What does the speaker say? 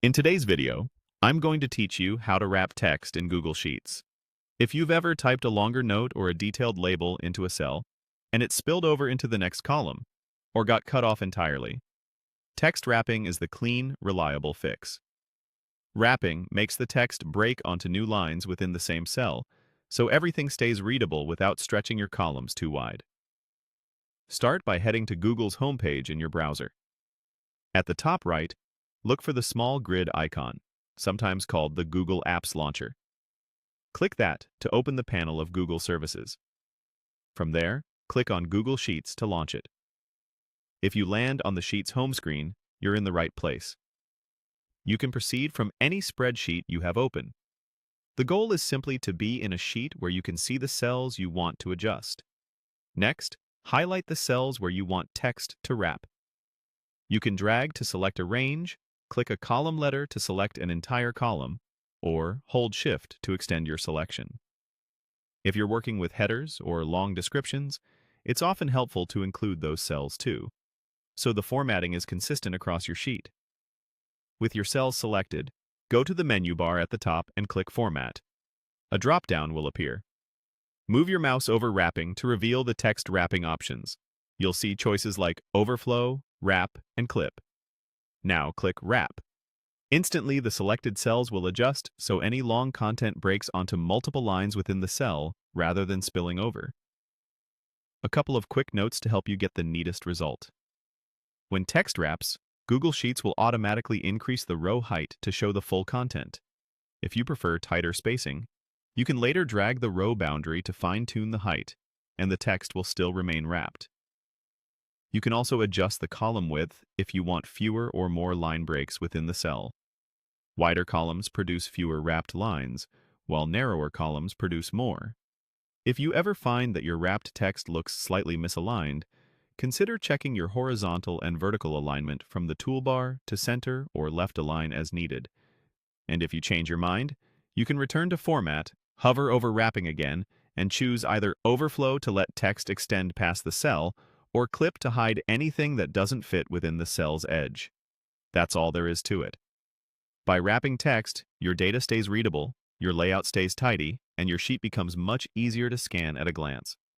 In today's video, I'm going to teach you how to wrap text in Google Sheets. If you've ever typed a longer note or a detailed label into a cell, and it spilled over into the next column, or got cut off entirely, text wrapping is the clean, reliable fix. Wrapping makes the text break onto new lines within the same cell, so everything stays readable without stretching your columns too wide. Start by heading to Google's homepage in your browser. At the top right, look for the small grid icon, sometimes called the Google Apps Launcher. Click that to open the panel of Google services. From there, click on Google Sheets to launch it. If you land on the Sheets home screen, you're in the right place. You can proceed from any spreadsheet you have open. The goal is simply to be in a sheet where you can see the cells you want to adjust. Next, highlight the cells where you want text to wrap. You can drag to select a range, click a column letter to select an entire column, or hold Shift to extend your selection. If you're working with headers or long descriptions, it's often helpful to include those cells too, so the formatting is consistent across your sheet. With your cells selected, go to the menu bar at the top and click Format. A drop-down will appear. Move your mouse over Wrapping to reveal the text wrapping options. You'll see choices like Overflow, Wrap, and Clip. Now click Wrap. Instantly, the selected cells will adjust so any long content breaks onto multiple lines within the cell rather than spilling over. A couple of quick notes to help you get the neatest result. When text wraps, Google Sheets will automatically increase the row height to show the full content. If you prefer tighter spacing, you can later drag the row boundary to fine-tune the height, and the text will still remain wrapped. You can also adjust the column width if you want fewer or more line breaks within the cell. Wider columns produce fewer wrapped lines, while narrower columns produce more. If you ever find that your wrapped text looks slightly misaligned, consider checking your horizontal and vertical alignment from the toolbar to center or left align as needed. And if you change your mind, you can return to Format, hover over Wrapping again, and choose either Overflow to let text extend past the cell, or Clip to hide anything that doesn't fit within the cell's edge. That's all there is to it. By wrapping text, your data stays readable, your layout stays tidy, and your sheet becomes much easier to scan at a glance.